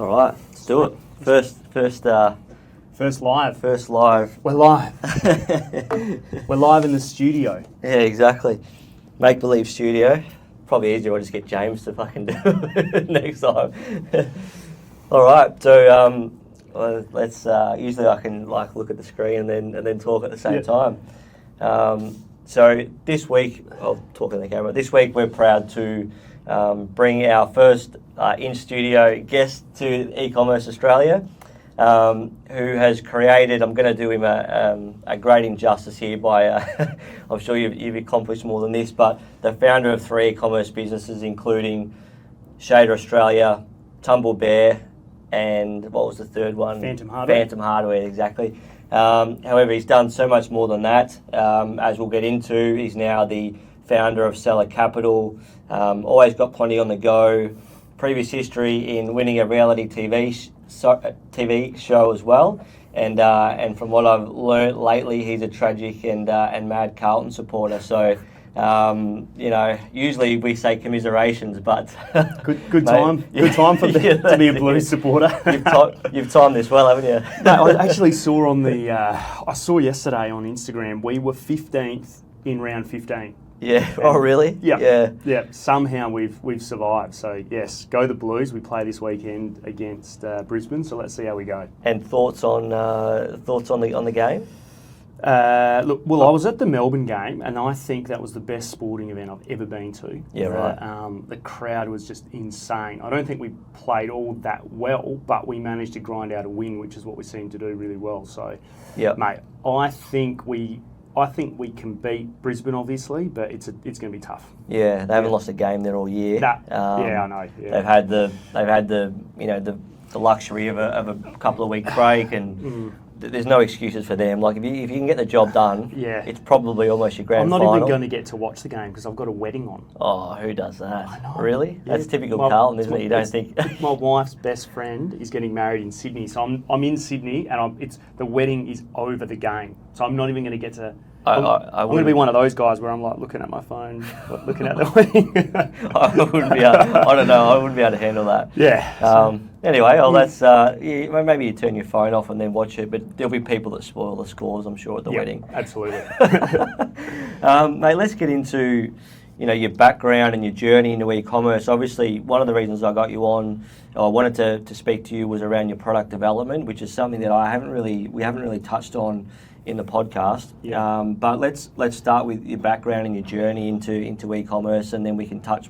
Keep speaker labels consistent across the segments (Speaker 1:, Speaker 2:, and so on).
Speaker 1: All right, let's do it. First
Speaker 2: live.
Speaker 1: We're
Speaker 2: live. We're live in the studio.
Speaker 1: Yeah, exactly. Make believe studio. Probably easier. I'll just get James to fucking do it next time. All right. So let's. Usually I can look at the screen and then talk at the same time. So this week I'll talk in the camera. This week we're proud to bring our first in-studio guest to Ecommerce Australia, who has created, I'm going to do him a great injustice here by, I'm sure you've accomplished more than this, but the founder of 3 e-commerce businesses, including Shader Australia, Tumble Bear, and what was the third one?
Speaker 2: Phantom Hardware.
Speaker 1: Phantom Hardware, exactly. However, he's done so much more than that. As we'll get into, he's now the founder of Seller Capital, always got plenty on the go, previous history in winning a reality TV show as well, and from what I've learnt lately, he's a tragic and mad Carlton supporter. So, usually we say commiserations, but
Speaker 2: good time for to be a Blues supporter.
Speaker 1: You've timed this well, haven't you?
Speaker 2: No, I actually saw on I saw yesterday on Instagram we were 15th in round 15.
Speaker 1: Yeah. Oh, really?
Speaker 2: Yeah. Somehow we've survived. So yes, go the Blues. We play this weekend against Brisbane. So let's see how we go.
Speaker 1: And thoughts on the game?
Speaker 2: I was at the Melbourne game, and I think that was the best sporting event I've ever been to.
Speaker 1: Yeah, right.
Speaker 2: The crowd was just insane. I don't think we played all that well, but we managed to grind out a win, which is what we seem to do really well. So,
Speaker 1: yeah,
Speaker 2: mate, I think we can beat Brisbane, obviously, but it's going to be tough.
Speaker 1: Yeah, they haven't lost a game there all year.
Speaker 2: I know. Yeah.
Speaker 1: They've had the luxury of a couple of week break, and there's no excuses for them. Like if you can get the job done, it's probably almost your grand final.
Speaker 2: I'm not even going to get to watch the game because I've got a wedding on.
Speaker 1: Oh, who does that?
Speaker 2: I know.
Speaker 1: Really? Yeah. That's typical Carlton, isn't it? You don't think?
Speaker 2: My wife's best friend is getting married in Sydney, so I'm in Sydney, and the wedding is over the game, so I'm not even going to get to. I'm going to be one of those guys where I'm like looking at my phone, looking at the wedding.
Speaker 1: I wouldn't be able to handle that.
Speaker 2: Yeah.
Speaker 1: Anyway, that's maybe you turn your phone off and then watch it, but there'll be people that spoil the scores, I'm sure, at the wedding.
Speaker 2: Absolutely.
Speaker 1: Mate, let's get into your background and your journey into e-commerce. Obviously, one of the reasons I got you on, I wanted to speak to you, was around your product development, which is something that we haven't really touched on in the podcast.
Speaker 2: Yeah.
Speaker 1: But let's start with your background and your journey into e-commerce, and then we can talk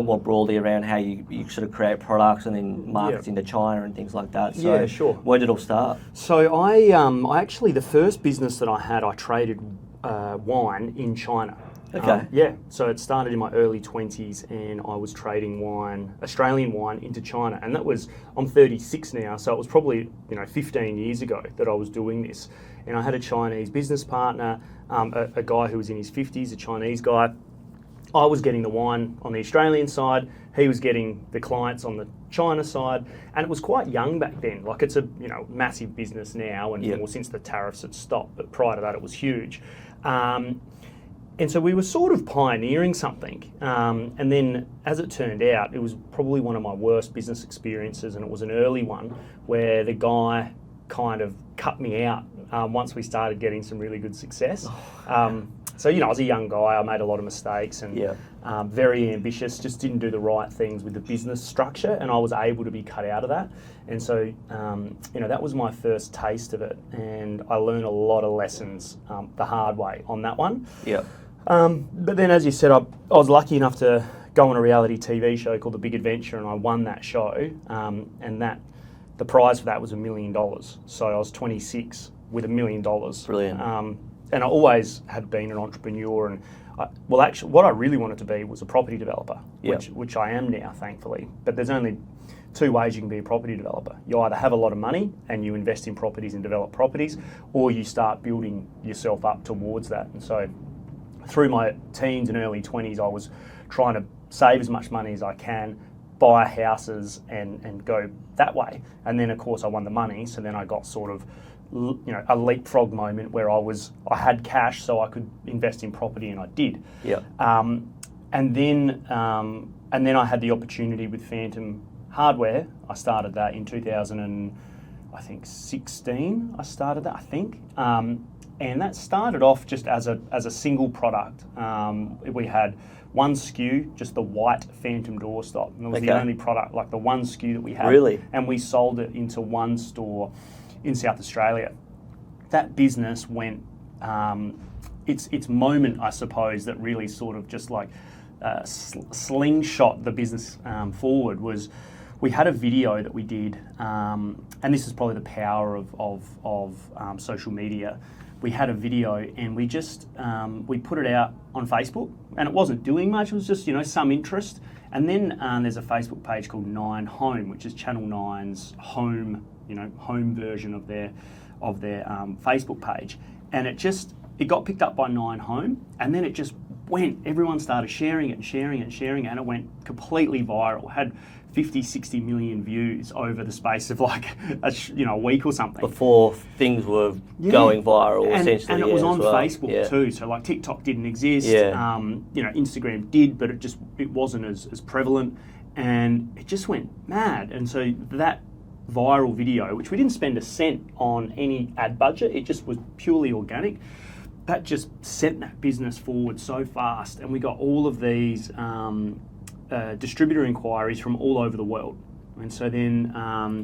Speaker 1: more broadly around how you sort of create products and then markets into China and things like that. So
Speaker 2: sure.
Speaker 1: Where did it all start?
Speaker 2: So I actually, the first business that I had, I traded wine in China.
Speaker 1: Okay.
Speaker 2: So it started in my early 20s, and I was trading Australian wine into China, and I'm 36 now, so it was probably 15 years ago that I was doing this. And I had a Chinese business partner, a guy who was in his 50s, a Chinese guy. I was getting the wine on the Australian side, he was getting the clients on the China side, and it was quite young back then. Like, it's a massive business now, and well, since the tariffs had stopped, but prior to that it was huge. And so we were sort of pioneering something. And then, as it turned out, it was probably one of my worst business experiences, and it was an early one where the guy kind of cut me out once we started getting some really good success. So, I was a young guy, I made a lot of mistakes, and very ambitious, just didn't do the right things with the business structure, and I was able to be cut out of that. And so, that was my first taste of it, and I learned a lot of lessons the hard way on that one.
Speaker 1: Yeah.
Speaker 2: But then, as you said, I was lucky enough to go on a reality TV show called The Big Adventure, and I won that show, and the prize for that was $1 million. So I was 26 with $1 million.
Speaker 1: Brilliant.
Speaker 2: And I always had been an entrepreneur, and actually, what I really wanted to be was a property developer, which I am now, thankfully. But there's only 2 ways you can be a property developer. You either have a lot of money and you invest in properties and develop properties, or you start building yourself up towards that. And so, through my teens and early 20s, I was trying to save as much money as I can, buy houses and go that way. And then, of course, I won the money, so then I got sort of a leapfrog moment where I had cash, so I could invest in property, and I did.
Speaker 1: Yeah.
Speaker 2: And then I had the opportunity with Phantom hardware, I started that in 2016. I started that, I think. And that started off just as a single product. We had one SKU, just the white Phantom doorstop. And it was the only product, like the one SKU that we had.
Speaker 1: Really?
Speaker 2: And we sold it into one store in South Australia. That business went, its moment, I suppose, that really sort of just like slingshot the business forward was we had a video that we did, and this is probably the power of social media. We had a video and we just we put it out on Facebook, and it wasn't doing much. It was just some interest. And then there's a Facebook page called 9 Home, which is Channel 9's home home version of their Facebook page, and it got picked up by 9 Home, and then it just went. Everyone started sharing it, and it went completely viral. Had 50, 60 million views over the space of like a week or something.
Speaker 1: Before things were going viral, essentially.
Speaker 2: And it was on Facebook too. So like TikTok didn't exist. Instagram did, but it wasn't as prevalent, and it just went mad. And so that viral video, which we didn't spend a cent on any ad budget, it just was purely organic. That just sent that business forward so fast, and we got all of these distributor inquiries from all over the world. And so then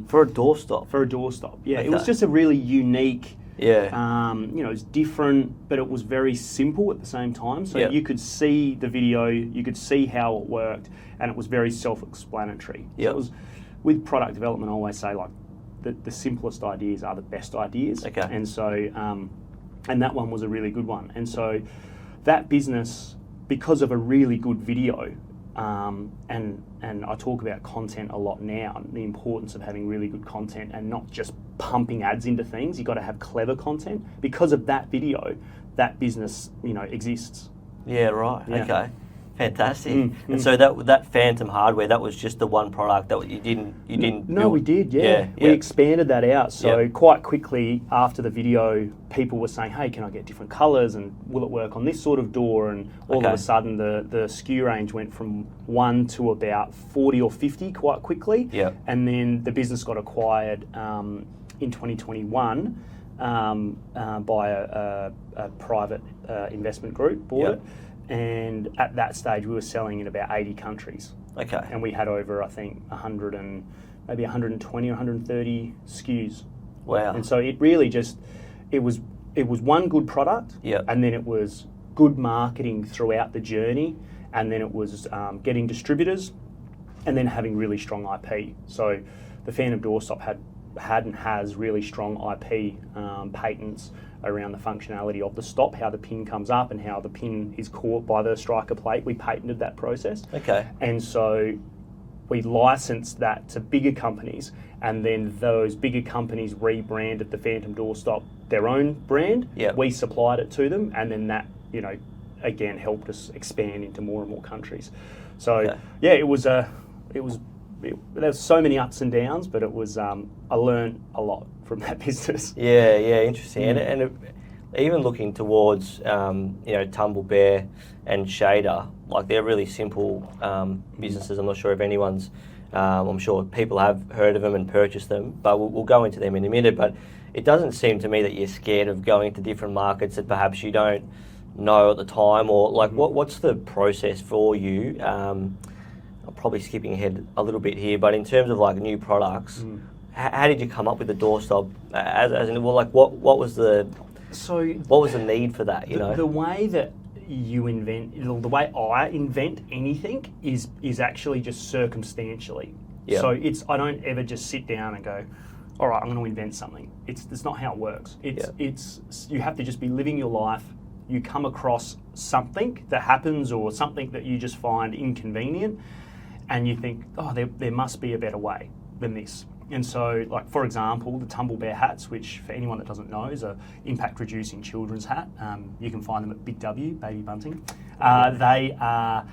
Speaker 1: for a doorstop,
Speaker 2: it was just a really unique. It was different, but it was very simple at the same time. So you could see the video, you could see how it worked, and it was very self-explanatory. So it was, with product development, I always say like the simplest ideas are the best ideas. And so and that one was a really good one. And so that business, because of a really good video, and I talk about content a lot now, the importance of having really good content and not just pumping ads into things. You've got to have clever content. Because of that video, that business, exists.
Speaker 1: Yeah, right. Yeah. Okay. Fantastic. And so that Phantom hardware, that was just the one product that you didn't
Speaker 2: No,
Speaker 1: build.
Speaker 2: we did, We expanded that out. So quite quickly after the video, people were saying, hey, can I get different colours, and will it work on this sort of door? And all of a sudden the SKU range went from 1 to about 40 or 50 quite quickly. And then the business got acquired in 2021 by a private investment group, bought it. And at that stage, we were selling in about 80 countries. And we had over, I think, 120 or 130 SKUs.
Speaker 1: Wow.
Speaker 2: And so it really just, it was one good product, and then it was good marketing throughout the journey, and then it was getting distributors, and then having really strong IP. So the Phantom doorstop had and has really strong IP patents around the functionality of the stop, how the pin comes up and how the pin is caught by the striker plate. We patented that process. And so we licensed that to bigger companies, and then those bigger companies rebranded the Phantom doorstop their own brand. We supplied it to them, and then that, again, helped us expand into more and more countries. So there's so many ups and downs, but it was I learned a lot from that business.
Speaker 1: Interesting. And even looking towards Tumble Bear and Shader, like they're really simple businesses. I'm not sure if anyone's I'm sure people have heard of them and purchased them, but we'll go into them in a minute. But it doesn't seem to me that you're scared of going to different markets that perhaps you don't know at the time, or like what's the process for you? I'm probably skipping ahead a little bit here, but in terms of like new products, how did you come up with the doorstop? What was the need for that?
Speaker 2: The way that you invent, the way I invent anything is actually just circumstantially. So I don't ever just sit down and go, all right, I'm going to invent something. It's not how it works. It's you have to just be living your life. You come across something that happens or something that you just find inconvenient, and you think, oh, there must be a better way than this. And so, like, for example, the Tumble Bear hats, which for anyone that doesn't know is a impact reducing children's hat. You can find them at Big W, Baby Bunting. That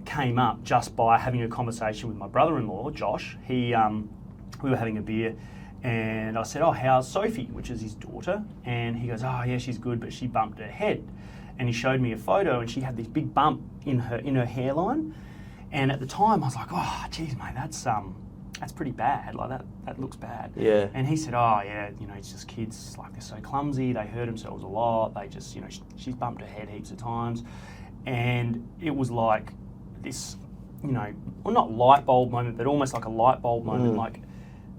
Speaker 2: came up just by having a conversation with my brother-in-law, Josh. We were having a beer, and I said, oh, how's Sophie, which is his daughter? And he goes, oh, yeah, she's good, but she bumped her head. And he showed me a photo, and she had this big bump in her hairline. And at the time, I was like, oh, geez, mate, that's pretty bad. Like that looks bad.
Speaker 1: Yeah.
Speaker 2: And he said, oh yeah, it's just kids, like they're so clumsy, they hurt themselves a lot. They just, she's bumped her head heaps of times, and it was like this, well, not light bulb moment, but almost like a light bulb moment. Like,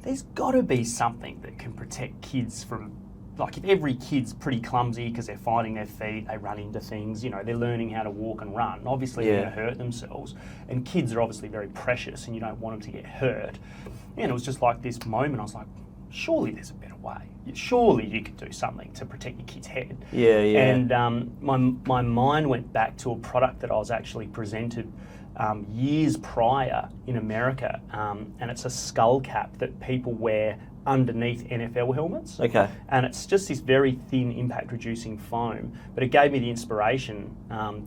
Speaker 2: there's got to be something that can protect kids from. Like, if every kid's pretty clumsy because they're finding their feet, they run into things, they're learning how to walk and run. Obviously, they're going to hurt themselves. And kids are obviously very precious and you don't want them to get hurt. And it was just like this moment, I was like, surely there's a better way. Surely you could do something to protect your kid's head.
Speaker 1: Yeah, yeah.
Speaker 2: And my mind went back to a product that I was actually presented years prior in America. And it's a skull cap that people wear underneath NFL helmets.
Speaker 1: Okay.
Speaker 2: And it's just this very thin impact reducing foam, but it gave me the inspiration,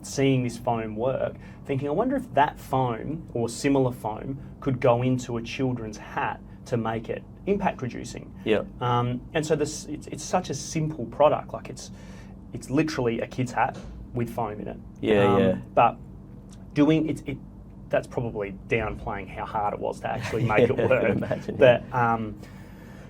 Speaker 2: seeing this foam work, thinking, I wonder if that foam or similar foam could go into a children's hat to make it impact reducing.
Speaker 1: Yeah.
Speaker 2: And so it's such a simple product. Like it's literally a kid's hat with foam in it.
Speaker 1: Yeah.
Speaker 2: But doing it, that's probably downplaying how hard it was to actually make it work.
Speaker 1: Imagine,
Speaker 2: but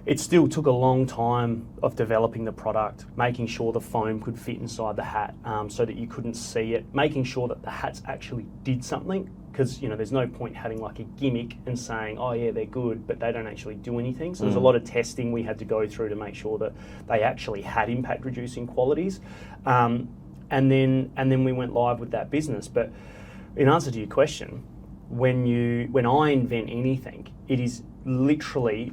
Speaker 2: it still took a long time of developing the product, making sure the foam could fit inside the hat so that you couldn't see it, making sure that the hats actually did something, because there's no point having like a gimmick and saying, oh yeah, they're good, but they don't actually do anything. So there's a lot of testing we had to go through to make sure that they actually had impact reducing qualities. And then we went live with that business. But in answer to your question, when I invent anything, it is literally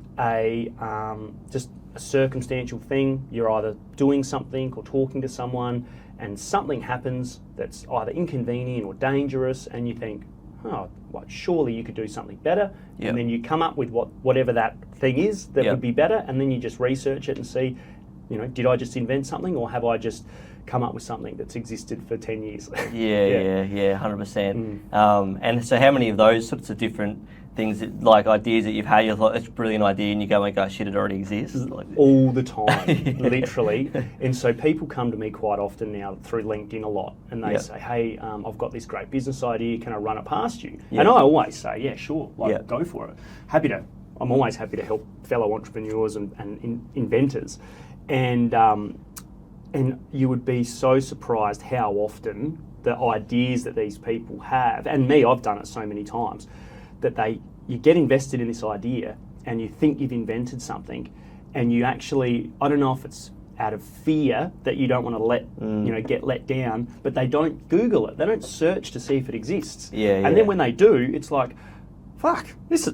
Speaker 2: just a circumstantial thing. You're either doing something or talking to someone, and something happens that's either inconvenient or dangerous, and you think, oh, well, surely you could do something better.
Speaker 1: Yep.
Speaker 2: And then you come up with whatever that thing is that would be better, and then you just research it and see, did I just invent something, or have I just come up with something that's existed for 10 years?
Speaker 1: Yeah, 100%. And so how many of those sorts of different things, like ideas that you've had, you thought, it's a brilliant idea, and you go, oh my gosh, shit, it already exists?
Speaker 2: All the time, literally. And so people come to me quite often now through LinkedIn a lot, and they say, hey, I've got this great business idea, can I run it past you? And I always say, yeah, sure, go for it. I'm always happy to help fellow entrepreneurs and inventors. And you would be so surprised how often the ideas that these people have, and me, I've done it so many times, that you get invested in this idea and you think you've invented something, and you actually, I don't know if it's out of fear that you don't want to get let down, but they don't Google it. They don't search to see if it exists. And then when they do, it's like, fuck, this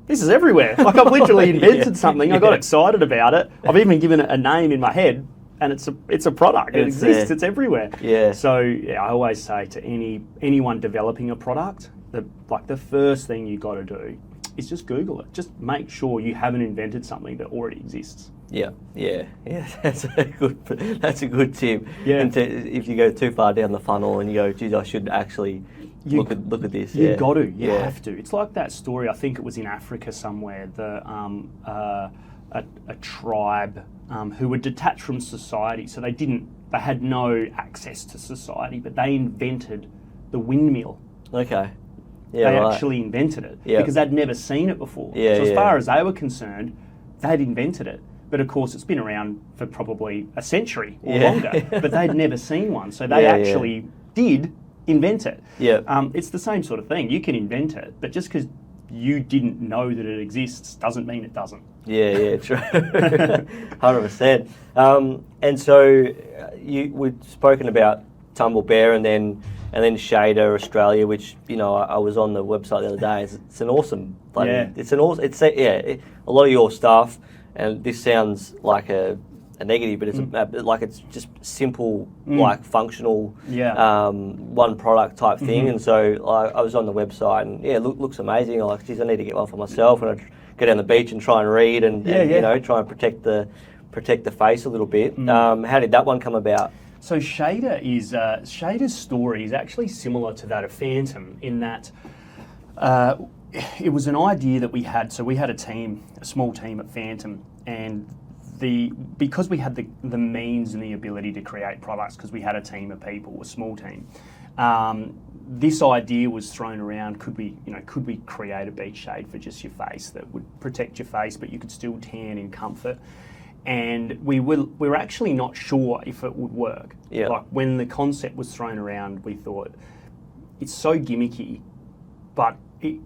Speaker 2: is everywhere. Like, I've literally invented something. I got excited about it. I've even given it a name in my head, and it's a product. It exists. It's everywhere. Yeah. So I always say to anyone developing a product, the first thing you got to do is just Google it. Just make sure you haven't invented something that already exists. Yeah.
Speaker 1: That's a good tip.
Speaker 2: Yeah.
Speaker 1: And if you go too far down the funnel and you go, geez, I should actually look at this.
Speaker 2: You got to. You have to. It's like that story. I think it was in Africa somewhere. A tribe who were detached from society, so they had no access to society, but they invented the windmill.
Speaker 1: Okay.
Speaker 2: Yeah, they actually invented it because they'd never seen it before. So as far as they were concerned, they'd invented it. But of course, it's been around for probably a century or longer, but they'd never seen one. So they actually did invent it.
Speaker 1: Yeah.
Speaker 2: It's the same sort of thing. You can invent it, but just because you didn't know that it exists doesn't mean it doesn't.
Speaker 1: Yeah, true. 100%. And so we've spoken about Tumble Bear and then Shader Australia, which I was on the website the other day. It's an awesome. A lot of your stuff, and this sounds like a negative, but it's just simple, like functional, one product type thing. And so I was on the website, and looks amazing. I'm like, geez, I need to get one for myself, and I go down the beach and try and read and try and protect the face a little bit. How did that one come about?
Speaker 2: So Shader's story is actually similar to that of Phantom in that it was an idea that we had. So we had a small team at Phantom, and because we had the means and the ability to create products, because we had a team of people, a small team, this idea was thrown around. Could we create a beach shade for just your face that would protect your face, but you could still tan in comfort? And we were actually not sure if it would work.
Speaker 1: Yeah.
Speaker 2: Like when the concept was thrown around, we thought it's so gimmicky, but it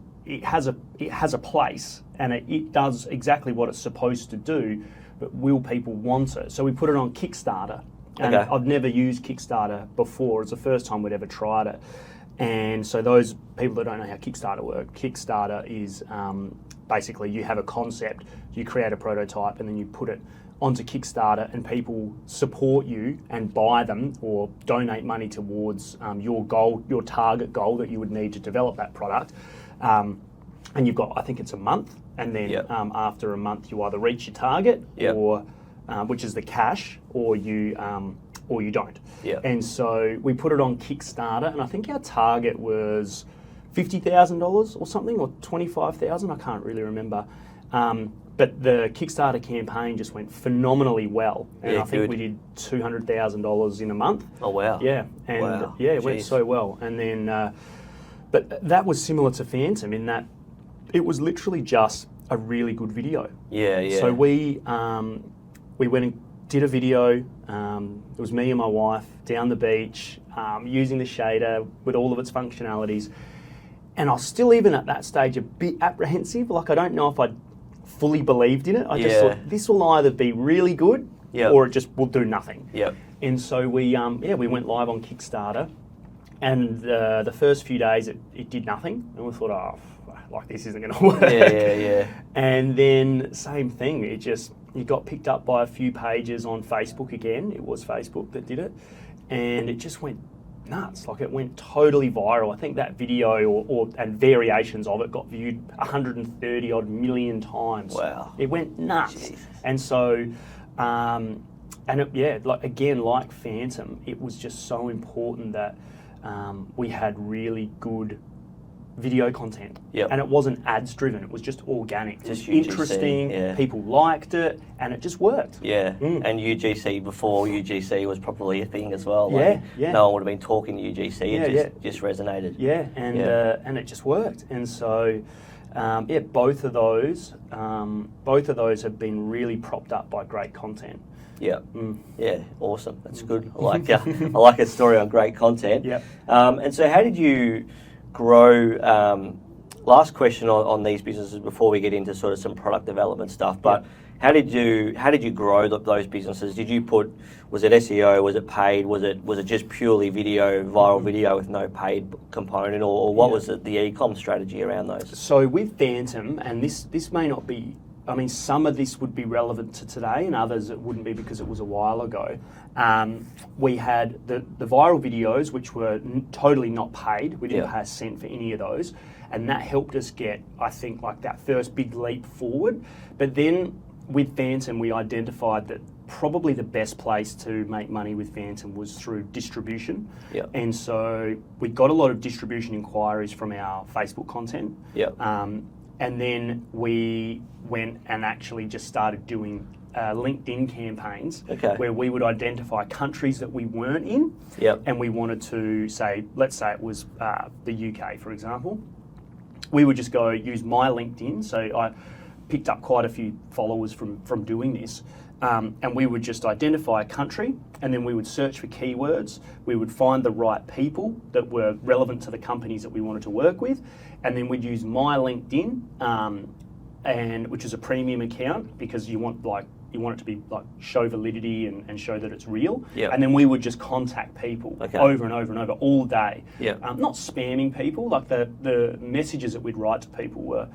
Speaker 2: has a place, and it does exactly what it's supposed to do. But will people want it? So we put it on Kickstarter. And
Speaker 1: Okay.
Speaker 2: I've never used Kickstarter before. It's the first time we'd ever tried it. And so those people that don't know how Kickstarter works, Kickstarter is basically you have a concept, you create a prototype, and then you put it onto Kickstarter, and people support you and buy them or donate money towards your goal, your target goal that you would need to develop that product. And you've got, I think it's a month, and then after a month you either reach your target or which is the cash, or you don't.
Speaker 1: Yeah.
Speaker 2: And so we put it on Kickstarter, and I think our target was $50,000 or something, or $25,000. I can't really remember. But the Kickstarter campaign just went phenomenally well, and I think we did $200,000 in a month.
Speaker 1: Oh wow!
Speaker 2: Yeah, and it went so well. And then, but that was similar to Phantom in that it was literally just a really good video.
Speaker 1: Yeah, yeah.
Speaker 2: So we went and did a video. It was me and my wife down the beach using the shader with all of its functionalities. And I was still, even at that stage, a bit apprehensive. Like, I don't know if I fully believed in it. I just thought this will either be really good or it just will do nothing.
Speaker 1: Yep.
Speaker 2: And so we went live on Kickstarter, and the first few days it did nothing, and we thought, like, this isn't going to work.
Speaker 1: Yeah.
Speaker 2: And then same thing, it got picked up by a few pages on Facebook again. It was Facebook that did it, and it just went nuts. Like, it went totally viral. I think that video and variations of it got viewed 130 odd million times.
Speaker 1: Wow.
Speaker 2: It went nuts.
Speaker 1: Jesus.
Speaker 2: And so, like Phantom, it was just so important that we had really good video content.
Speaker 1: Yep.
Speaker 2: And it wasn't ads driven, it was just organic.
Speaker 1: Just
Speaker 2: it was interesting, people liked it, and it just worked.
Speaker 1: Yeah, and UGC, before UGC was probably a thing as well.
Speaker 2: Yeah.
Speaker 1: No one would have been talking to UGC, it just resonated.
Speaker 2: Yeah, and it just worked. And so, both of those have been really propped up by great content.
Speaker 1: Yeah, yeah, awesome. That's good. I like a story on great content.
Speaker 2: Yeah.
Speaker 1: And so, how did you grow? Last question on these businesses before we get into sort of some product development stuff. But how did you grow those businesses? Did you was it SEO? Was it paid? Was it just purely video, viral video with no paid component, or what was the e-com strategy around those?
Speaker 2: So with Phantom, and this may not be, I mean, some of this would be relevant to today, and others it wouldn't be because it was a while ago. We had the viral videos, which were totally not paid. We didn't pay a cent for any of those, and that helped us get, I think, like that first big leap forward. But then with Phantom, we identified that probably the best place to make money with Phantom was through distribution.
Speaker 1: Yep.
Speaker 2: And so we got a lot of distribution inquiries from our Facebook content.
Speaker 1: Yep.
Speaker 2: And then we went and actually just started doing LinkedIn campaigns where we would identify countries that we weren't in, and we wanted to say, let's say it was the UK, for example. We would just go use my LinkedIn. So I picked up quite a few followers from doing this. And we would just identify a country, and then we would search for keywords. We would find the right people that were relevant to the companies that we wanted to work with, and then we'd use my LinkedIn, and which is a premium account because you want it to be like show validity and show that it's real.
Speaker 1: Yep.
Speaker 2: And then we would just contact people over and over and over all day. Not spamming people. Like the messages that we'd write to people were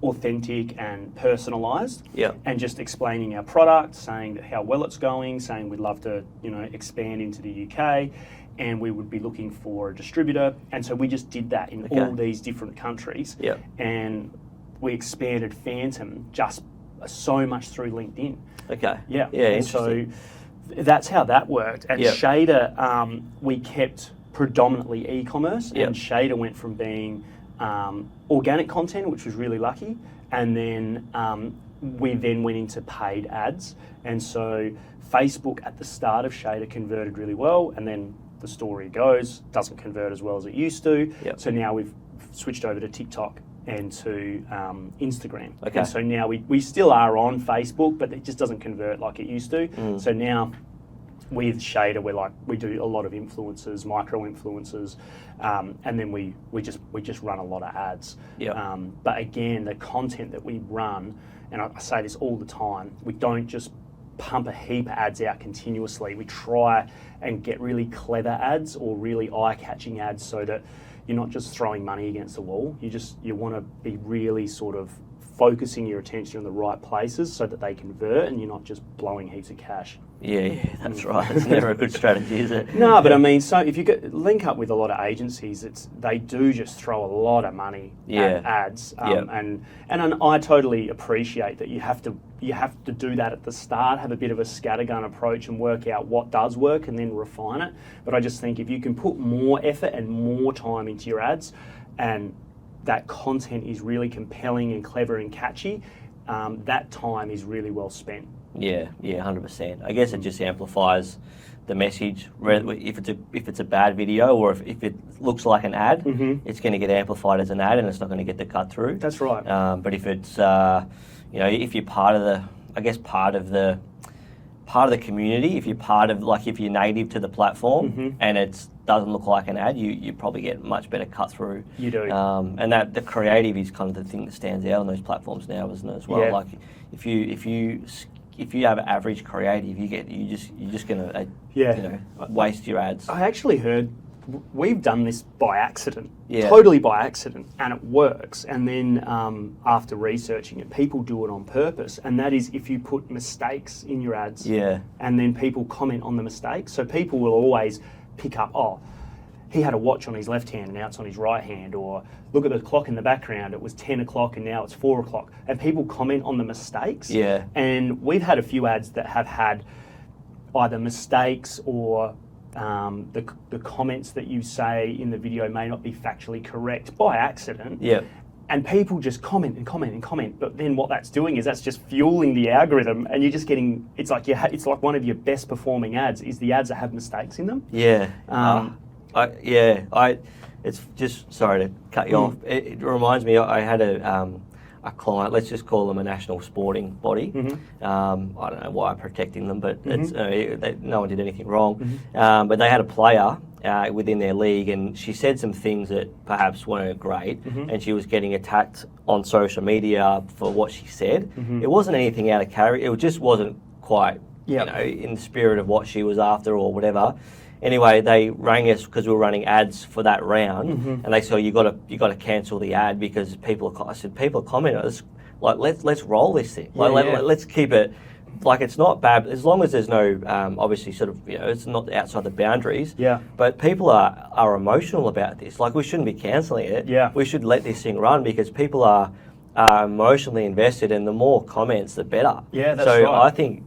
Speaker 2: authentic and personalised, and just explaining our product, saying that how well it's going, saying we'd love to expand into the UK, and we would be looking for a distributor. And so we just did that in all these different countries, and we expanded Phantom just so much through LinkedIn.
Speaker 1: Yeah,
Speaker 2: and
Speaker 1: interesting.
Speaker 2: So that's how that worked. And Shader, we kept predominantly e-commerce, and Shader went from being organic content, which was really lucky, and then we then went into paid ads. And so Facebook at the start of Shader converted really well, and then the story goes, doesn't convert as well as it used to.
Speaker 1: Yep.
Speaker 2: So now we've switched over to TikTok and to Instagram.
Speaker 1: Okay.
Speaker 2: And so now we still are on Facebook, but it just doesn't convert like it used to. So now with Shader, we do a lot of influencers, micro influencers, and then we just run a lot of ads.
Speaker 1: Yep.
Speaker 2: But again, the content that we run, and I say this all the time, we don't just pump a heap of ads out continuously. We try and get really clever ads or really eye-catching ads so that you're not just throwing money against the wall. You want to be really sort of focusing your attention in the right places so that they convert and you're not just blowing heaps of cash.
Speaker 1: Yeah, that's right. It's never a good strategy, is it?
Speaker 2: No, but I mean, so if you link up with a lot of agencies, they do just throw a lot of money at ads, and I totally appreciate that you have to do that at the start, have a bit of a scattergun approach and work out what does work and then refine it. But I just think if you can put more effort and more time into your ads, and that content is really compelling and clever and catchy, that time is really well spent.
Speaker 1: Yeah, 100%. I guess it just amplifies the message. If it's a bad video or if it looks like an ad, it's going to get amplified as an ad and it's not going to get the cut through.
Speaker 2: That's right.
Speaker 1: But if it's if you're part of the community, if you're native to the platform and it doesn't look like an ad, you probably get much better cut through.
Speaker 2: You do.
Speaker 1: And that the creative is kind of the thing that stands out on those platforms now, isn't it, as well?
Speaker 2: Yeah.
Speaker 1: Like if you have average creative, you're just gonna waste your ads.
Speaker 2: I actually heard we've done this by accident,
Speaker 1: Yeah.
Speaker 2: totally by accident, and it works. And then after researching it, people do it on purpose, and that is if you put mistakes in your ads, and then people comment on the mistakes. So people will always pick up, oh, he had a watch on his left hand and now it's on his right hand, or look at the clock in the background, it was 10 o'clock and now it's 4 o'clock. And people comment on the mistakes.
Speaker 1: Yeah.
Speaker 2: And we've had a few ads that have had either mistakes or the comments that you say in the video may not be factually correct by accident.
Speaker 1: Yeah.
Speaker 2: And people just comment and comment and comment, but then what that's doing is that's just fueling the algorithm, and you're just getting. It's like one of your best performing ads is the ads that have mistakes in them.
Speaker 1: Yeah. It's just, sorry to cut you off. It reminds me, I had a client, let's just call them a national sporting body. I don't know why I'm protecting them, but it's, no one did anything wrong. But they had a player within their league, and she said some things that perhaps weren't great, and she was getting attacked on social media for what she said. It wasn't anything out of character, it just wasn't quite in the spirit of what she was after or whatever. Anyway, they rang us because we were running ads for that round, and they said, "You got to cancel the ad because people are commenting. Like, let's roll this thing. Let's keep it like it's not bad as long as there's no obviously sort of it's not outside the boundaries.
Speaker 2: Yeah.
Speaker 1: But people are emotional about this. Like we shouldn't be cancelling it.
Speaker 2: Yeah.
Speaker 1: We should let this thing run because people are emotionally invested, and the more comments, the better.
Speaker 2: Yeah, that's
Speaker 1: so
Speaker 2: right.
Speaker 1: I think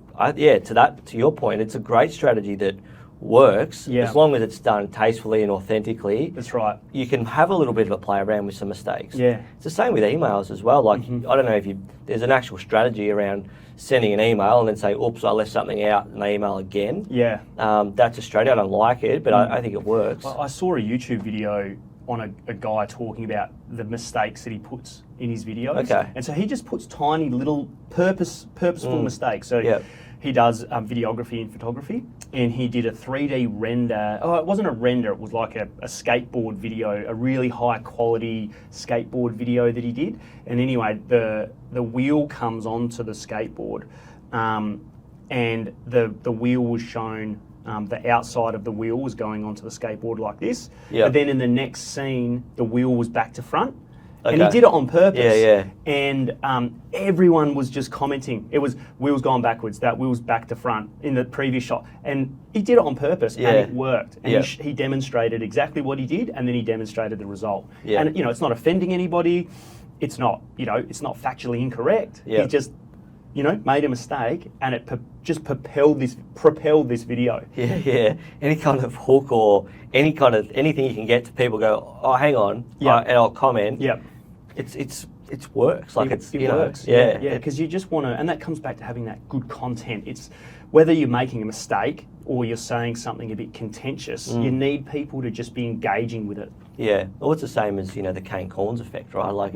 Speaker 1: to your point, it's a great strategy that works as long as it's done tastefully and authentically.
Speaker 2: That's right.
Speaker 1: You can have a little bit of a play around with some mistakes.
Speaker 2: Yeah.
Speaker 1: It's the same with emails as well. Like I don't know if there's an actual strategy around sending an email and then say, oops, I left something out, and they email again.
Speaker 2: Yeah.
Speaker 1: That's a strategy. I don't like it, but I think it works.
Speaker 2: I saw a YouTube video on a guy talking about the mistakes that he puts in his videos.
Speaker 1: Okay.
Speaker 2: And so he just puts tiny little purposeful mistakes. So he does videography and photography, and he did a 3D render. Oh, it wasn't a render, it was like a skateboard video, a really high quality skateboard video that he did. And anyway, the wheel comes onto the skateboard, and the wheel was shown, the outside of the wheel was going onto the skateboard like this.
Speaker 1: Yep.
Speaker 2: But then in the next scene, the wheel was back to front.
Speaker 1: Okay.
Speaker 2: And he did it on purpose.
Speaker 1: Yeah.
Speaker 2: And everyone was just commenting. It was wheels gone backwards, that wheel's back to front in the previous shot. And he did it on purpose, and it worked. And he demonstrated exactly what he did, and then he demonstrated the result. Yeah. And it's not offending anybody. It's not, it's not factually incorrect.
Speaker 1: Yeah.
Speaker 2: He just, made a mistake, and it just propelled this video.
Speaker 1: Yeah. Any kind of hook or anything you can get to people go, oh, hang on, and I'll comment.
Speaker 2: Yeah.
Speaker 1: It works. Like
Speaker 2: it works.
Speaker 1: Yeah.
Speaker 2: Because you just want to, and that comes back to having that good content. It's whether you're making a mistake, or you're saying something a bit contentious, you need people to just be engaging with it.
Speaker 1: Yeah, well, it's the same as, the Kane Corns effect, right? Like,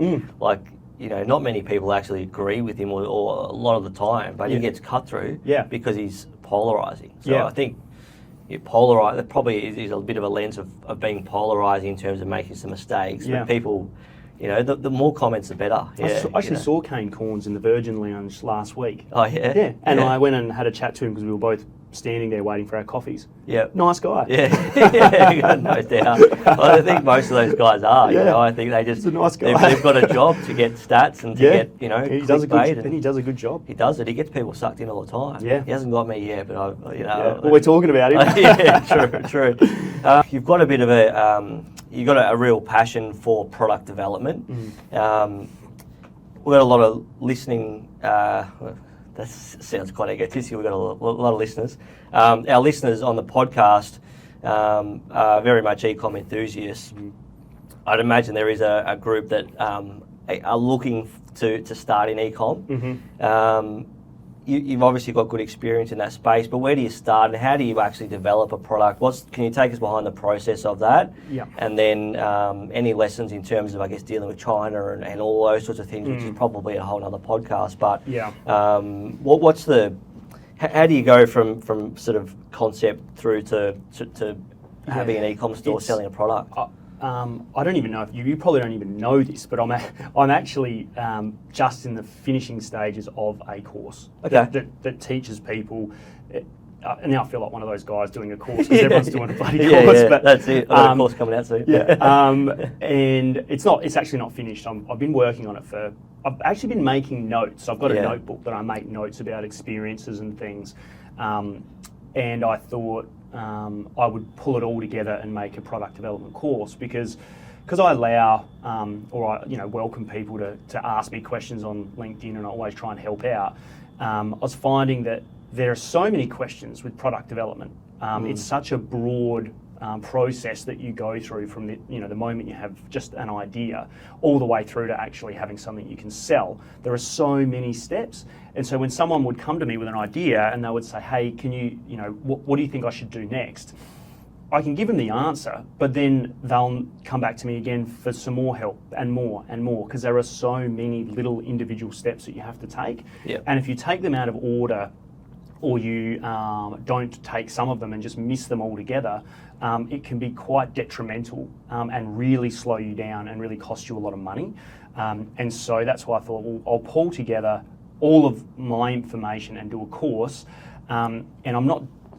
Speaker 1: not many people actually agree with him or a lot of the time, but he gets cut through because he's polarising. So I think that probably is a bit of a lens of being polarising in terms of making some mistakes. But people, the more comments, the better. Yeah,
Speaker 2: I actually saw Kane Corns in the Virgin Lounge last week.
Speaker 1: Oh, yeah?
Speaker 2: Yeah, and I went and had a chat to him because we were both standing there waiting for our coffees.
Speaker 1: Yeah.
Speaker 2: Nice guy.
Speaker 1: Yeah, no doubt. Well, I think most of those guys are. I think they just,
Speaker 2: he's a nice guy.
Speaker 1: They've got a job to get stats and to get,
Speaker 2: he does a good job.
Speaker 1: He does it. He gets people sucked in all the time.
Speaker 2: Yeah.
Speaker 1: He hasn't got me yet, but
Speaker 2: Well, we're talking about him.
Speaker 1: Yeah, true. You've got a bit of you've got a real passion for product development. We've got a lot of listening. That sounds quite egotistical. We've got a lot of listeners. Our listeners on the podcast are very much e-com enthusiasts. I'd imagine there is a group that are looking to start in e-com. You've obviously got good experience in that space, but where do you start and how do you actually develop a product? Can you take us behind the process of that?
Speaker 2: Yeah.
Speaker 1: And then any lessons in terms of, I guess, dealing with China and all those sorts of things, which is probably a whole other podcast. But how do you go from sort of concept through to having an e-com store selling a product?
Speaker 2: I don't even know if you probably don't even know this, but I'm actually just in the finishing stages of a course that teaches people. And now I feel like one of those guys doing a course because everyone's doing a bloody course.
Speaker 1: But that's it. I've got a course coming out soon.
Speaker 2: And it's actually not finished. I've been working on it I've actually been making notes. I've got a notebook that I make notes about experiences and things. And I thought I would pull it all together and make a product development course because I allow or I welcome people to ask me questions on LinkedIn, and I always try and help out. I was finding that there are so many questions with product development. It's such a broad process that you go through from the moment you have just an idea all the way through to actually having something you can sell. There are so many steps, and so when someone would come to me with an idea and they would say, "Hey, can you what do you think I should do next?" I can give them the answer, but then they'll come back to me again for some more help and more because there are so many little individual steps that you have to take. And if you take them out of order, or you don't take some of them and just miss them altogether, it can be quite detrimental and really slow you down and really cost you a lot of money. And so that's why I thought, well, I'll pull together all of my information and do a course. And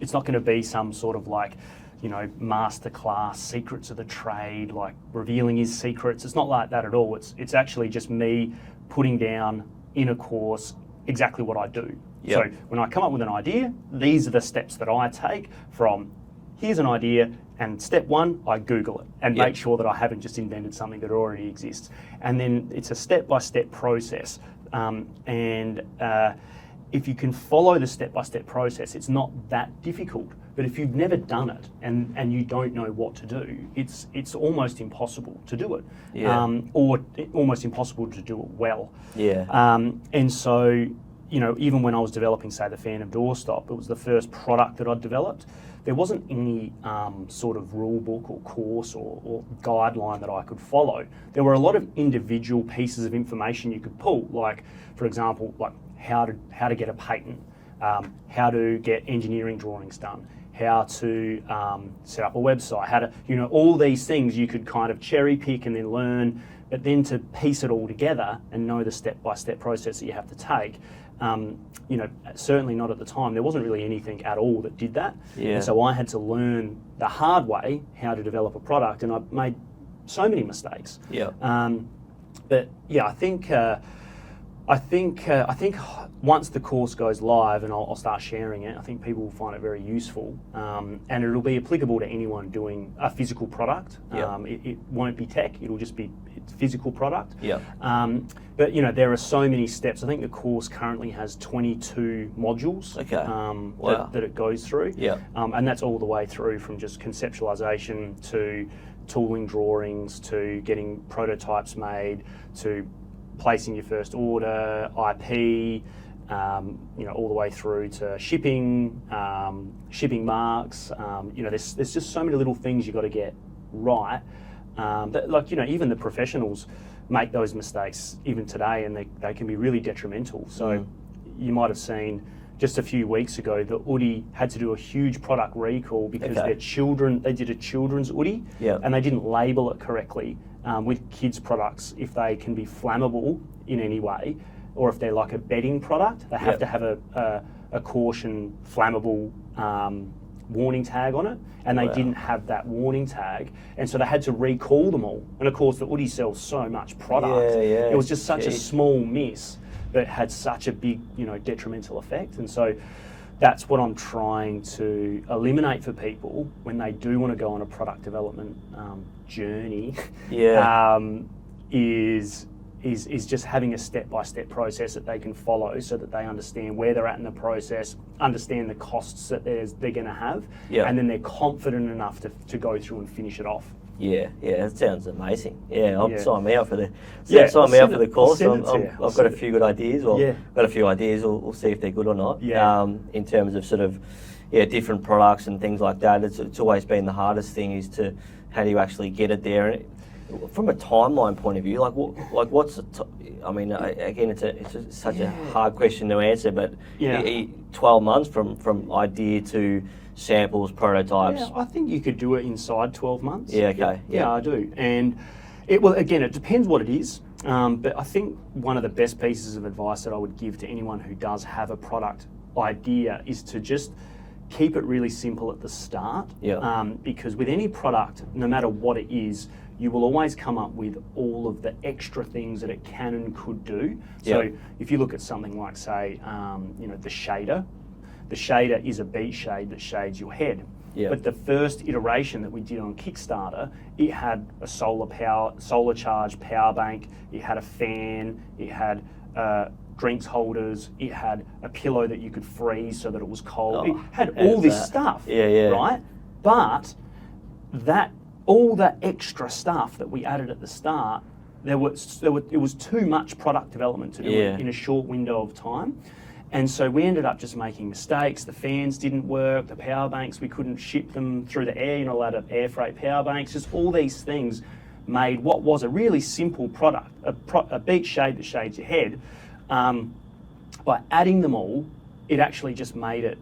Speaker 2: it's not going to be some sort of masterclass, secrets of the trade, like revealing his secrets. It's not like that at all. It's actually just me putting down in a course exactly what I do. So when I come up with an idea, these are the steps that I take from here's an idea, and step one, I Google it and make sure that I haven't just invented something that already exists. And then it's a step-by-step process. If you can follow the step-by-step process, it's not that difficult. But if you've never done it and you don't know what to do, it's almost impossible to do it, or almost impossible to do it well. And so, even when I was developing, say, the Phantom Doorstop, it was the first product that I'd developed. There wasn't any sort of rule book or course or guideline that I could follow. There were a lot of individual pieces of information you could pull, like, for example, like how to get a patent, how to get engineering drawings done, how to set up a website, how to, all these things you could kind of cherry pick and then learn, but then to piece it all together and know the step-by-step process that you have to take, certainly not at the time. There wasn't really anything at all that did that. And so I had to learn the hard way how to develop a product, and I made so many mistakes. But yeah, I think once the course goes live and I'll start sharing it, I think people will find it very useful, and it'll be applicable to anyone doing a physical product. It won't be tech; it'll just be physical product. But there are so many steps. I think the course currently has 22 modules that it goes through, and that's all the way through from just conceptualization to tooling drawings to getting prototypes made to placing your first order, IP, all the way through to shipping, shipping marks. There's just so many little things you got to get right. That, even the professionals make those mistakes even today, and they can be really detrimental. So you might have seen just a few weeks ago that Oodie had to do a huge product recall because they did a children's Oodie, and they didn't label it correctly with kids' products. If they can be flammable in any way, or if they're like a bedding product, they have to have a caution flammable warning tag on it, and they didn't have that warning tag, and so they had to recall them all. And of course, the Oodie sells so much product. It was just such a small miss that had such a big, detrimental effect. And so that's what I'm trying to eliminate for people when they do want to go on a product development journey. Is just having a step-by-step process that they can follow, so that they understand where they're at in the process, understand the costs that they're going to have, and then they're confident enough to go through and finish it off.
Speaker 1: That sounds amazing. Sign me up for the course. I've got a few good ideas. We'll see if they're good or not. In terms of sort of different products and things like that. It's always been the hardest thing, is to how do you actually get it there. And from a timeline point of view, what's again, it's such a hard question to answer, but 12 months from idea to samples, prototypes.
Speaker 2: I think you could do it inside 12 months.
Speaker 1: Okay.
Speaker 2: I do. And it depends what it is. But I think one of the best pieces of advice that I would give to anyone who does have a product idea is to just keep it really simple at the start. Because with any product, no matter what it is, you will always come up with all of the extra things that it can and could do. So if you look at something like, say, the shader. The shader is a beach shade that shades your head. But the first iteration that we did on Kickstarter, it had a solar charged power bank, it had a fan, it had drinks holders, it had a pillow that you could freeze so that it was cold. It had all this stuff, right? But all that extra stuff that we added at the start, it was too much product development to do in a short window of time. And so we ended up just making mistakes. The fans didn't work, the power banks, we couldn't ship them through the air, you're not allowed to air freight power banks. Just all these things made what was a really simple product, a beach shade that shades your head. By adding them all, it actually just made it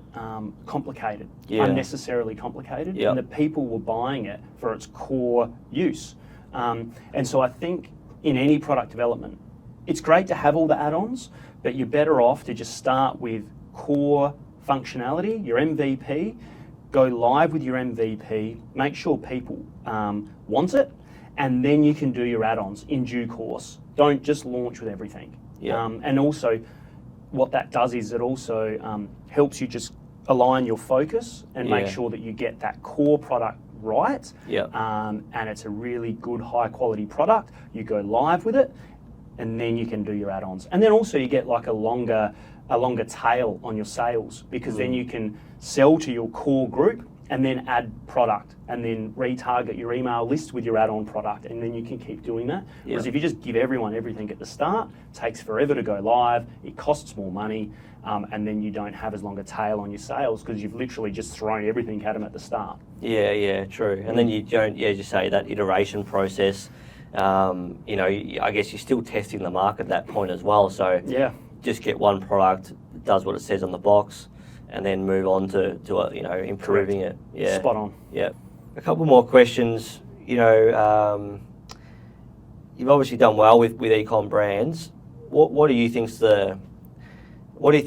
Speaker 2: complicated, unnecessarily complicated, and the people were buying it for its core use. And so I think in any product development, it's great to have all the add-ons, but you're better off to just start with core functionality, your MVP, go live with your MVP, make sure people want it, and then you can do your add-ons in due course. Don't just launch with everything. And also, what that does is it also helps you just align your focus and make sure that you get that core product right. And it's a really good, high-quality product. You go live with it, and then you can do your add-ons. And then also you get like a longer tail on your sales, because then you can sell to your core group and then add product and then retarget your email list with your add-on product, and then you can keep doing that. Whereas if you just give everyone everything at the start, it takes forever to go live, it costs more money, and then you don't have as long a tail on your sales because you've literally just thrown everything at them at the start.
Speaker 1: True. And then you don't, as you say, that iteration process, I guess you're still testing the market at that point as well. So just get one product that does what it says on the box, and then move on to improving it.
Speaker 2: Spot on.
Speaker 1: A couple more questions. You've obviously done well with e-com brands. How do you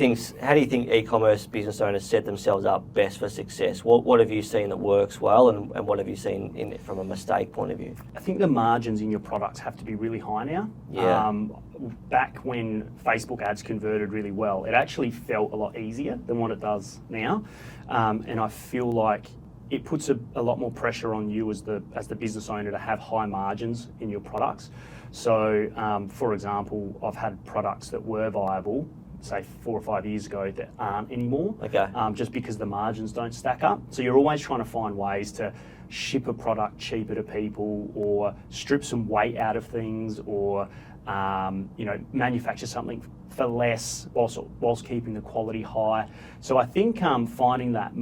Speaker 1: think e-commerce business owners set themselves up best for success? What have you seen that works well, and what have you seen from a mistake point of view?
Speaker 2: I think the margins in your products have to be really high now. Back when Facebook ads converted really well, it actually felt a lot easier than what it does now. And I feel like it puts a lot more pressure on you as the business owner to have high margins in your products. So, for example, I've had products that were viable, say 4 or 5 years ago, that aren't anymore. Just because the margins don't stack up. So you're always trying to find ways to ship a product cheaper to people, or strip some weight out of things, or manufacture something for less whilst keeping the quality high. So I think finding that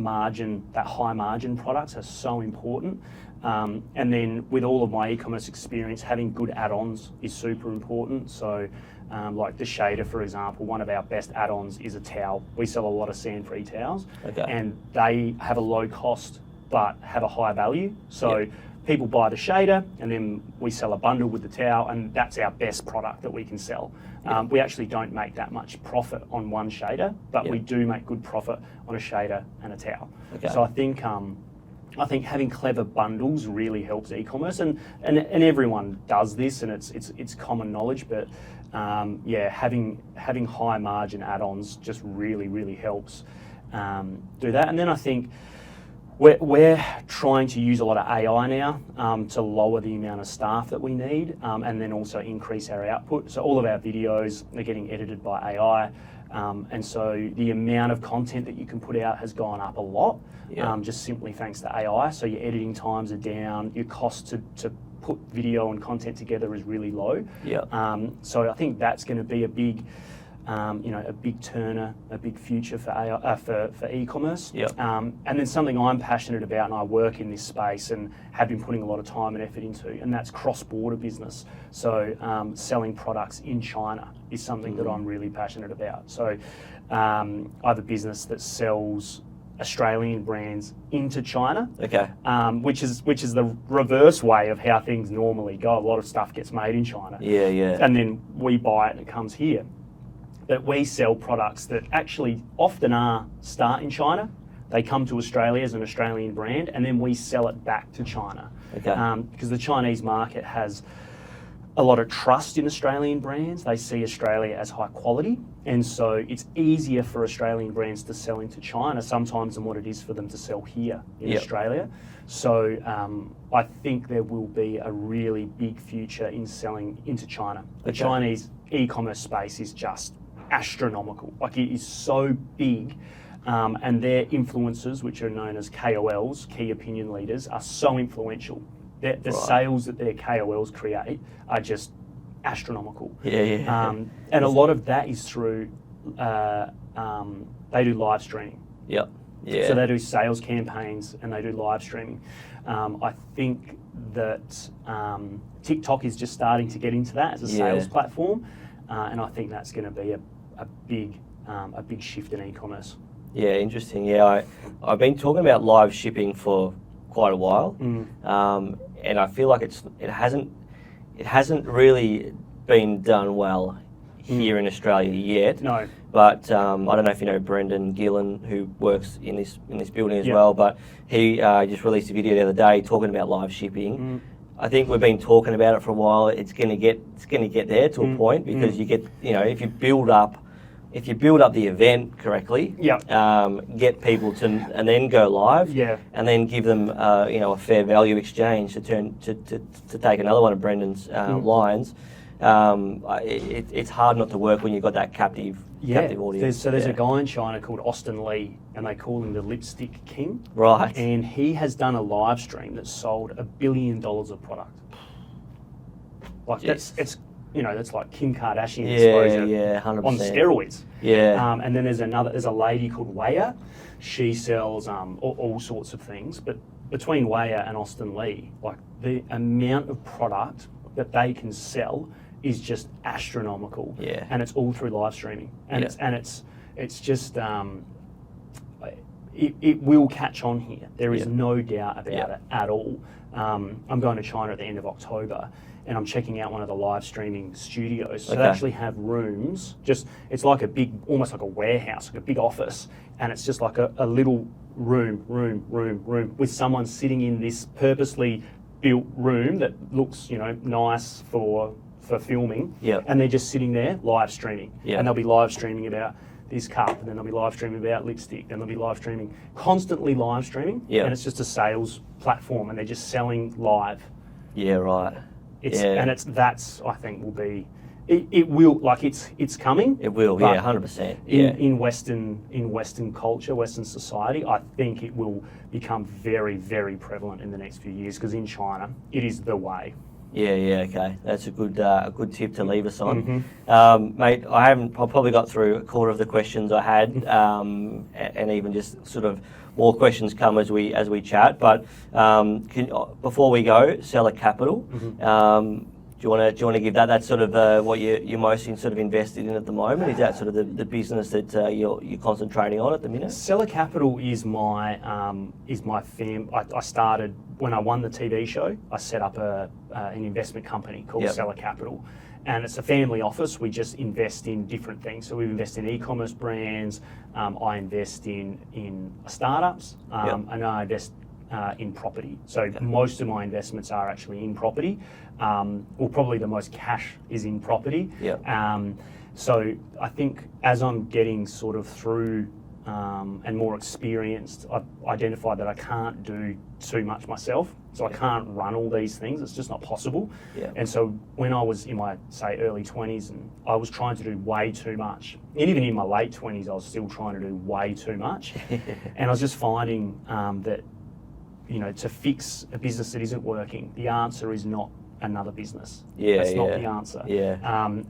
Speaker 2: high margin products are so important. And then with all of my e-commerce experience, having good add-ons is super important. So like the shader, for example, one of our best add-ons is a towel. We sell a lot of sand-free towels, and they have a low cost but have a high value. So people buy the shader, and then we sell a bundle with the towel, and that's our best product that we can sell. We actually don't make that much profit on one shader, but we do make good profit on a shader and a towel. So I think having clever bundles really helps e-commerce, and everyone does this, and it's common knowledge. But having high margin add-ons just really helps do that. And then I think we're trying to use a lot of AI now to lower the amount of staff that we need, and then also increase our output. So all of our videos are getting edited by AI. And so the amount of content that you can put out has gone up a lot, just simply thanks to AI. So your editing times are down, your cost to put video and content together is really low. So I think that's going to be a big, a big turner, a big future for AI, for e-commerce. And then something I'm passionate about, and I work in this space and have been putting a lot of time and effort into, and that's cross-border business. So selling products in China is something that I'm really passionate about. So I have a business that sells Australian brands into China, which is the reverse way of how things normally go. A lot of stuff gets made in China, and then we buy it and it comes here. But we sell products that actually often start in China. They come to Australia as an Australian brand, and then we sell it back to China. Because the Chinese market has a lot of trust in Australian brands. They see Australia as high quality, and so it's easier for Australian brands to sell into China sometimes than what it is for them to sell here in Australia. So I think there will be a really big future in selling into China. The Chinese e-commerce space is just astronomical. Like, it is so big, and their influencers, which are known as KOLs, key opinion leaders, are so influential. The sales that their KOLs create are just astronomical. And a lot of that is through they do live streaming. So they do sales campaigns and they do live streaming. I think that TikTok is just starting to get into that as a sales platform, and I think that's going to be a big shift in e-commerce.
Speaker 1: Interesting. I've been talking about live shipping for quite a while, and I feel like it hasn't really been done well here in Australia yet.
Speaker 2: No.
Speaker 1: But I don't know if you know Brendan Gillen, who works in this building as well. But he just released a video the other day talking about live shipping. I think we've been talking about it for a while. It's going to get there to a point, because you get, if you build up the event correctly, get people to, and then go live, and then give them a fair value exchange to take another one of Brendan's lines. It's hard not to work when you've got that captive audience.
Speaker 2: There's a guy in China called Austin Lee, and they call him the Lipstick King.
Speaker 1: Right.
Speaker 2: And he has done a live stream that sold $1 billion of product. Like, that's like Kim Kardashian exposure
Speaker 1: 100%.
Speaker 2: on steroids. And then there's a lady called Waya. She sells all sorts of things, but between Waya and Austin Lee, like, the amount of product that they can sell is just astronomical. And it's all through live streaming. And it's just it will catch on here. There is no doubt about it at all. I'm going to China at the end of October, and I'm checking out one of the live streaming studios. So they actually have rooms, it's like almost like a warehouse, like a big office, and it's just like a little room with someone sitting in this purposely built room that looks, nice for filming, and they're just sitting there live streaming, and they'll be live streaming about this cup, and then they'll be live streaming about lipstick, then they'll be live streaming, constantly live streaming, and it's just a sales platform, and they're just selling live. That's I think will be. It will, like, it's coming.
Speaker 1: It will, 100%.
Speaker 2: In Western culture, Western society, I think it will become very, very prevalent in the next few years, because in China, it is the way.
Speaker 1: Yeah, okay. That's a good tip to leave us on.
Speaker 2: Mm-hmm.
Speaker 1: Mate, I've probably got through a quarter of the questions I had, and even just sort of more questions come as we chat. But before we go, Seller Capital.
Speaker 2: Mm-hmm.
Speaker 1: Do you want to give that? That's sort of what you're most sort of invested in at the moment. Is that sort of the business that you're concentrating on at the minute?
Speaker 2: Seller Capital is my firm. I started when I won the TV show. I set up an investment company called Seller Capital, and it's a family office. We just invest in different things. So we invest in e-commerce brands. I invest in startups, and I invest in property. So most of my investments are actually in property. Well, probably the most cash is in property. So I think as I'm getting sort of through and more experienced, I've identified that I can't do too much myself. So I can't run all these things. It's just not possible. And so when I was in my, say, early 20s, and I was trying to do way too much. And even in my late 20s, I was still trying to do way too much. And I was just finding that, you know, to fix a business that isn't working, the answer is not another business. That's not the answer.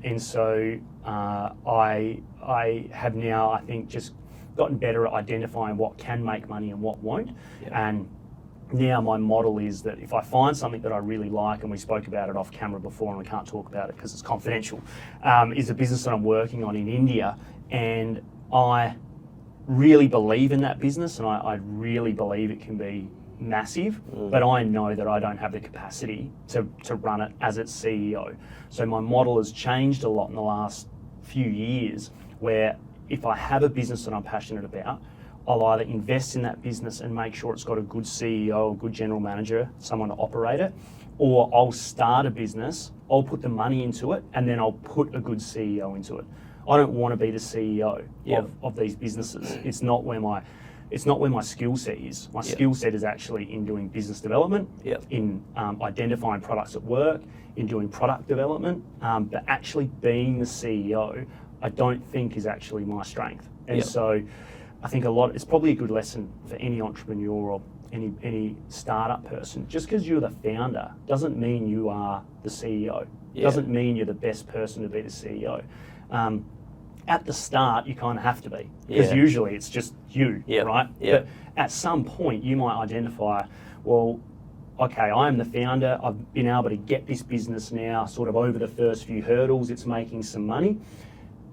Speaker 2: And so I have now, I think, just gotten better at identifying what can make money and what won't. And now my model is that if I find something that I really like, and we spoke about it off camera before and we can't talk about it because it's confidential, is a business that I'm working on in India, and I really believe in that business, and I really believe it can be massive, but I know that I don't have the capacity to run it as its CEO. So my model has changed a lot in the last few years, where if I have a business that I'm passionate about, I'll either invest in that business and make sure it's got a good CEO, a good general manager, someone to operate it, or I'll start a business, I'll put the money into it, and then I'll put a good CEO into it. I don't want to be the CEO of these businesses. It's not where my skill set is. My skill set is actually in doing business development, in identifying products at work, in doing product development, but actually being the CEO, I don't think is actually my strength. And so I think it's probably a good lesson for any entrepreneur or any startup person. Just because you're the founder doesn't mean you are the CEO. Doesn't mean you're the best person to be the CEO. At the start, you kind of have to be, because usually it's just you, right? But at some point, you might identify, well, okay, I am the founder. I've been able to get this business now sort of over the first few hurdles. It's making some money.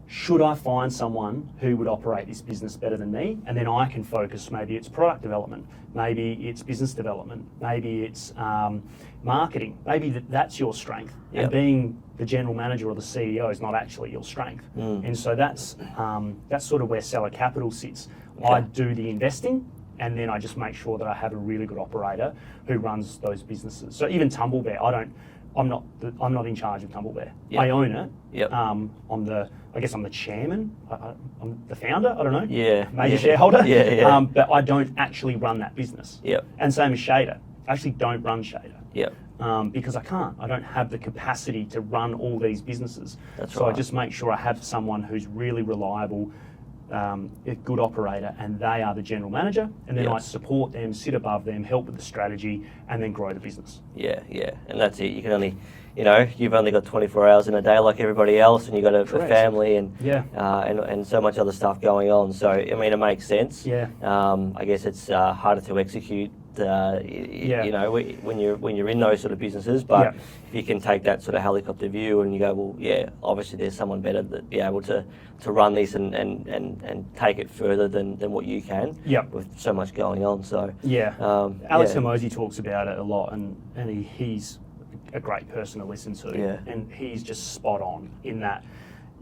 Speaker 2: Should I find someone who would operate this business better than me? And then I can focus, maybe it's product development, maybe it's business development, maybe it's marketing, maybe that's your strength. And being the general manager or the CEO is not actually your strength. And so that's sort of where Seller Capital sits. I do the investing, and then I just make sure that I have a really good operator who runs those businesses. So even Tumble Bear, I'm not in charge of Tumble Bear. I own it. I guess I'm the chairman. I'm the founder. I don't know. Major shareholder. But I don't actually run that business. And same as Shader. I actually don't run Shader. Because I can't. I don't have the capacity to run all these businesses. So I just make sure I have someone who's really reliable, a good operator, and they are the general manager, and then I support them, sit above them, help with the strategy, and then grow the business. And that's it. You can only, you've only got 24 hours in a day like everybody else, and you've got a family and so much other stuff going on. So, I mean, it makes sense. I guess it's harder to execute when you're in those sort of businesses, but if you can take that sort of helicopter view and you go, well, obviously there's someone better that be able to run this and take it further than what you can with so much going on. So Alex Hermosi talks about it a lot, and he's a great person to listen to, and he's just spot on in that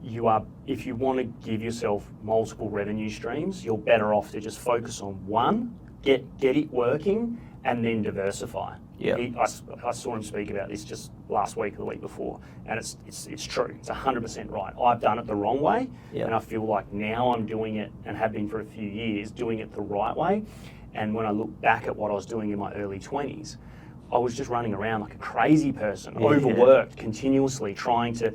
Speaker 2: if you want to give yourself multiple revenue streams, you're better off to just focus on one, get it working, and then diversify. I saw him speak about this just last week or the week before, and it's true. It's 100% right. I've done it the wrong way, and I feel like now I'm doing it, and have been for a few years, doing it the right way. And when I look back at what I was doing in my early 20s, I was just running around like a crazy person, overworked, continuously trying to,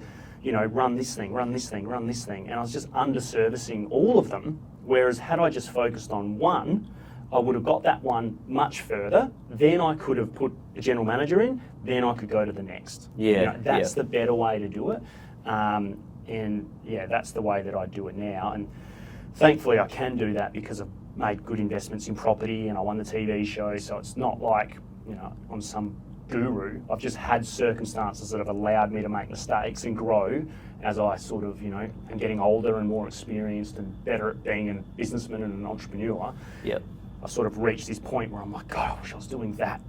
Speaker 2: run this thing, and I was just underservicing all of them. Whereas had I just focused on one, I would have got that one much further. Then I could have put a general manager in. Then I could go to the next.
Speaker 1: Yeah,
Speaker 2: that's the better way to do it. And yeah, that's the way that I do it now. And thankfully, I can do that because I've made good investments in property and I won the TV show. So it's not like, I'm some guru. I've just had circumstances that have allowed me to make mistakes and grow as I sort of, am getting older and more experienced and better at being a businessman and an entrepreneur.
Speaker 1: Yep.
Speaker 2: I've sort of reached this point where I'm like, God, I wish I was doing that.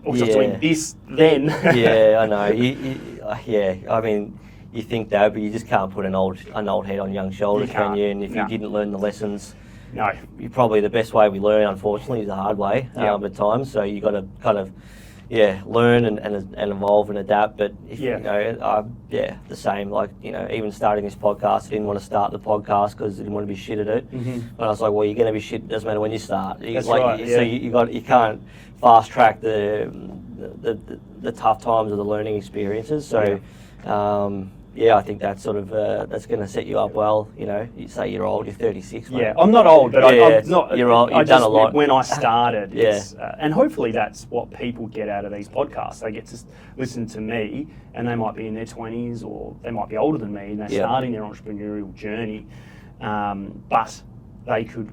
Speaker 2: I wish I was doing this then.
Speaker 1: Yeah, I know. Yeah, I mean, you think that, but you just can't put an old head on young shoulders, can you? And if you didn't learn the lessons,
Speaker 2: no,
Speaker 1: probably the best way we learn, unfortunately, is the hard way at times. So you got to kind of learn and evolve and adapt. But if, the same. Like even starting this podcast, I didn't want to start the podcast because I didn't want to be shit at it. Mm-hmm. But I was like, well, you're going to be shit. It doesn't matter when you start.
Speaker 2: That's right.
Speaker 1: So you can't fast track the tough times of the learning experiences. So. I think that's sort of that's going to set you up well. You say you're old, you're 36. Mate.
Speaker 2: Yeah, I'm not old, but I'm not.
Speaker 1: You're old. You've done a lot.
Speaker 2: When I started, and hopefully that's what people get out of these podcasts. They get to listen to me, and they might be in their 20s or they might be older than me, and they're starting their entrepreneurial journey. But they could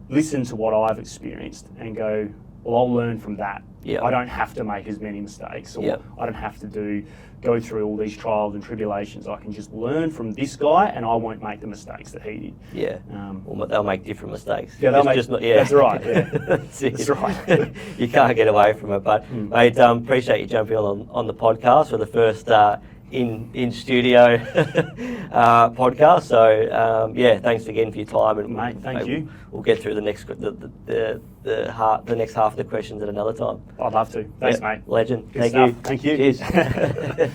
Speaker 2: listen to what I've experienced and go, well, I'll learn from that.
Speaker 1: Yep.
Speaker 2: I don't have to make as many mistakes, or I don't have to go through all these trials and tribulations. I can just learn from this guy, and I won't make the mistakes that he did.
Speaker 1: Yeah. Well, they'll make different mistakes.
Speaker 2: Yeah, that's right. Yeah. That's right.
Speaker 1: You can't get away from it. But mate, appreciate you jumping on the podcast for the first in studio podcast. So thanks again for your time, and
Speaker 2: mate, thank you.
Speaker 1: We'll get through the next the next half of the questions at another time.
Speaker 2: I'd love to. Thanks, mate.
Speaker 1: Legend.
Speaker 2: Good stuff. Thank you.
Speaker 1: Cheers.